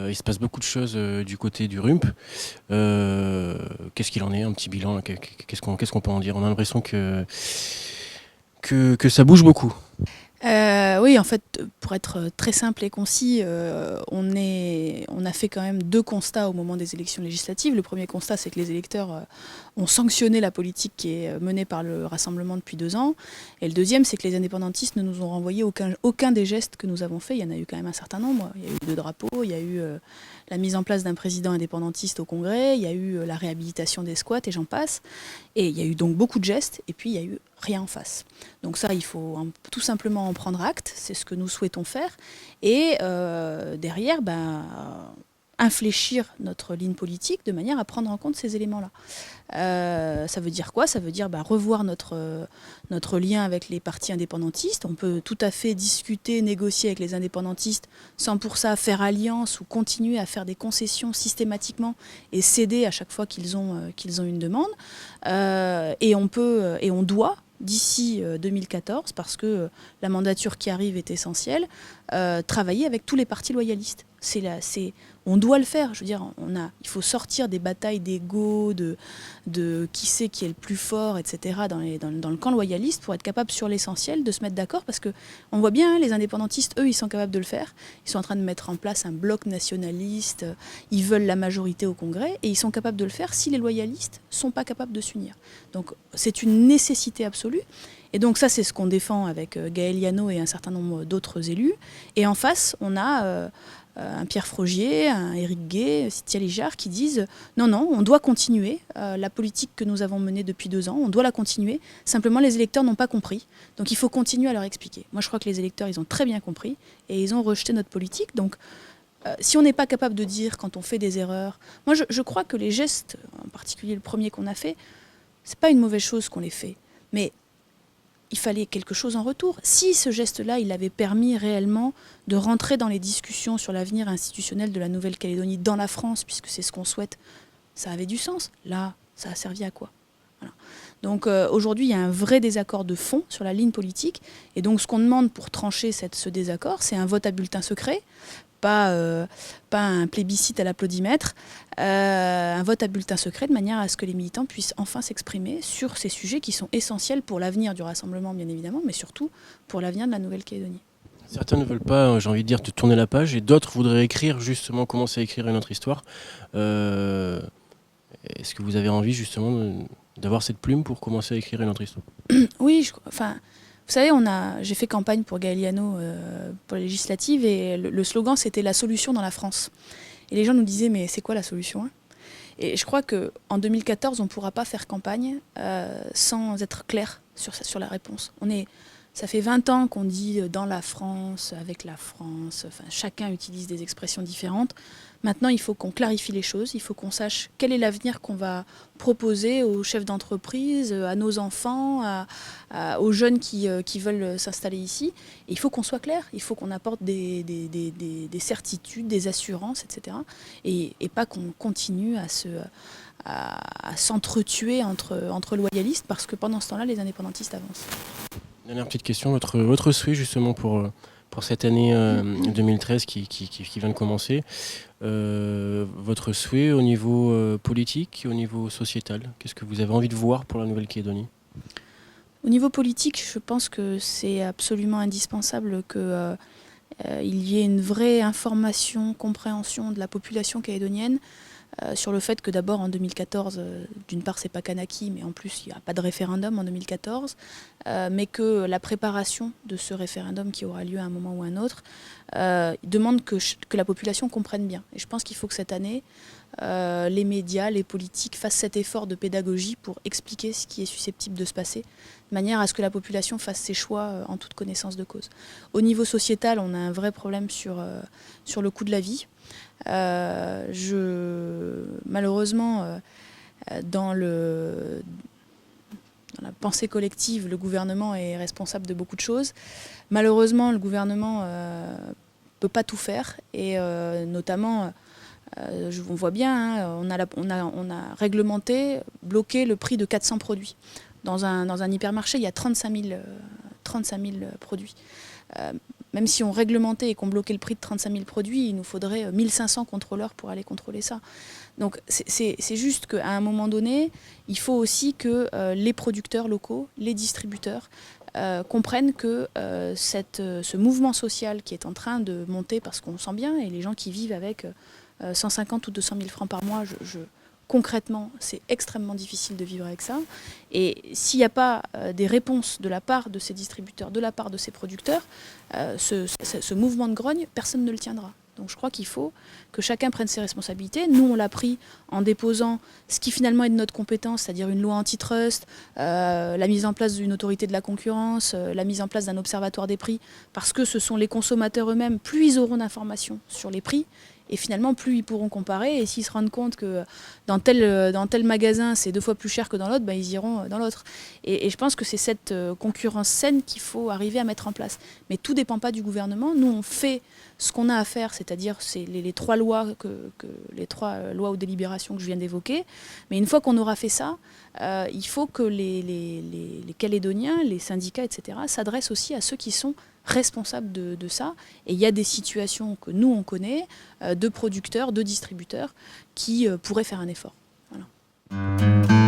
Il se passe beaucoup de choses du côté du RUMP. Qu'est-ce qu'il en est, un petit bilan là, qu'est-ce qu'on peut en dire? On a l'impression que ça bouge beaucoup. Oui, en fait, pour être très simple et concis, on a fait quand même 2 constats au moment des élections législatives. Le premier constat, c'est que les électeurs ont sanctionné la politique qui est menée par le Rassemblement depuis 2 ans. Et le deuxième, c'est que les indépendantistes ne nous ont renvoyé aucun des gestes que nous avons faits. Il y en a eu quand même un certain nombre. Il y a eu 2 drapeaux, il y a eu la mise en place d'un président indépendantiste au Congrès, il y a eu la réhabilitation des squats et j'en passe. Et il y a eu donc beaucoup de gestes, et puis il y a eu rien en face. Donc ça, il faut tout simplement en prendre acte, c'est ce que nous souhaitons faire. Et derrière, infléchir notre ligne politique de manière à prendre en compte ces éléments-là. Ça veut dire quoi? Ça veut dire revoir notre lien avec les partis indépendantistes. On peut tout à fait discuter, négocier avec les indépendantistes sans pour ça faire alliance ou continuer à faire des concessions systématiquement et céder à chaque fois qu'ils ont une demande. Et on doit, d'ici 2014, parce que la mandature qui arrive est essentielle, travailler avec tous les partis loyalistes. On doit le faire. Je veux dire, il faut sortir des batailles d'ego, de qui c'est qui est le plus fort, etc. dans le camp loyaliste pour être capable sur l'essentiel de se mettre d'accord, parce que on voit bien, les indépendantistes, eux, ils sont capables de le faire. Ils sont en train de mettre en place un bloc nationaliste. Ils veulent la majorité au Congrès et ils sont capables de le faire si les loyalistes sont pas capables de s'unir. Donc c'est une nécessité absolue. Et donc ça, c'est ce qu'on défend avec Gaël Yano et un certain nombre d'autres élus. Et en face, on a un Pierre Frogier, un Éric Gay, Cynthia Lijard qui disent non, on doit continuer la politique que nous avons menée depuis 2 ans, on doit la continuer. Simplement, les électeurs n'ont pas compris. Donc il faut continuer à leur expliquer. Moi, je crois que les électeurs, ils ont très bien compris et ils ont rejeté notre politique. Donc si on n'est pas capable de dire quand on fait des erreurs, moi je crois que les gestes, en particulier le premier qu'on a fait, c'est pas une mauvaise chose qu'on les fait. Mais il fallait quelque chose en retour. Si ce geste-là, il avait permis réellement de rentrer dans les discussions sur l'avenir institutionnel de la Nouvelle-Calédonie dans la France, puisque c'est ce qu'on souhaite, ça avait du sens. Là, ça a servi à quoi? Voilà. Donc aujourd'hui, il y a un vrai désaccord de fond sur la ligne politique. Et donc ce qu'on demande pour trancher ce désaccord, c'est un vote à bulletin secret, pas un plébiscite à l'applaudimètre, un vote à bulletin secret, de manière à ce que les militants puissent enfin s'exprimer sur ces sujets qui sont essentiels pour l'avenir du Rassemblement, bien évidemment, mais surtout pour l'avenir de la Nouvelle-Calédonie. Certains ne veulent pas, j'ai envie de dire, de tourner la page, et d'autres voudraient écrire, justement, commencer à écrire une autre histoire. Est-ce que vous avez envie, justement, d'avoir cette plume pour commencer à écrire une autre histoire? Oui, vous savez, j'ai fait campagne pour Gaël Yano pour les législatives, et le slogan, c'était « La solution dans la France ». Et les gens nous disaient « Mais c'est quoi la solution, hein ?» Et je crois qu'en 2014, on ne pourra pas faire campagne sans être clair sur la réponse. Ça fait 20 ans qu'on dit « dans la France »,« avec la France », enfin, chacun utilise des expressions différentes. Maintenant, il faut qu'on clarifie les choses, il faut qu'on sache quel est l'avenir qu'on va proposer aux chefs d'entreprise, à nos enfants, aux jeunes qui veulent s'installer ici. Et il faut qu'on soit clair, il faut qu'on apporte des certitudes, des assurances, etc. Et pas qu'on continue à s'entretuer entre loyalistes, parce que pendant ce temps-là, les indépendantistes avancent. Dernière petite question, votre souhait justement pour cette année 2013 qui vient de commencer, votre souhait au niveau politique et au niveau sociétal, qu'est-ce que vous avez envie de voir pour la Nouvelle-Calédonie? Au niveau politique, je pense que c'est absolument indispensable qu'il y ait une vraie information, compréhension de la population calédonienne sur le fait que d'abord en 2014, d'une part c'est pas Kanaki, mais en plus il n'y a pas de référendum en 2014, mais que la préparation de ce référendum qui aura lieu à un moment ou à un autre demande que la population comprenne bien. Et je pense qu'il faut que cette année, les médias, les politiques fassent cet effort de pédagogie pour expliquer ce qui est susceptible de se passer, de manière à ce que la population fasse ses choix en toute connaissance de cause. Au niveau sociétal, on a un vrai problème sur le coût de la vie. Malheureusement, dans la pensée collective, le gouvernement est responsable de beaucoup de choses. Malheureusement, le gouvernement ne peut pas tout faire, et notamment, on voit bien, on a réglementé, bloqué le prix de 400 produits. Dans un hypermarché, il y a 35 000 produits. Même si on réglementait et qu'on bloquait le prix de 35 000 produits, il nous faudrait 1500 contrôleurs pour aller contrôler ça. Donc c'est juste qu'à un moment donné, il faut aussi que les producteurs locaux, les distributeurs, comprennent que ce mouvement social qui est en train de monter, parce qu'on le sent bien, et les gens qui vivent avec 150 ou 200 000 francs par mois, concrètement, c'est extrêmement difficile de vivre avec ça. Et s'il n'y a pas des réponses de la part de ces distributeurs, de la part de ces producteurs, ce mouvement de grogne, personne ne le tiendra. Donc je crois qu'il faut que chacun prenne ses responsabilités. Nous, on l'a pris en déposant ce qui finalement est de notre compétence, c'est-à-dire une loi antitrust, la mise en place d'une autorité de la concurrence, la mise en place d'un observatoire des prix, parce que ce sont les consommateurs eux-mêmes, plus ils auront d'informations sur les prix, et finalement, plus ils pourront comparer. Et s'ils se rendent compte que dans tel magasin, c'est 2 fois plus cher que dans l'autre, ils iront dans l'autre. Et je pense que c'est cette concurrence saine qu'il faut arriver à mettre en place. Mais tout ne dépend pas du gouvernement. Nous, on fait ce qu'on a à faire, c'est-à-dire les 3 lois, les 3 lois ou délibérations que je viens d'évoquer. Mais une fois qu'on aura fait ça, il faut que les Calédoniens, les syndicats, etc., s'adressent aussi à ceux qui sont responsables de ça. Et il y a des situations que nous, on connaît, de producteurs, de distributeurs, qui pourraient faire un effort. Voilà.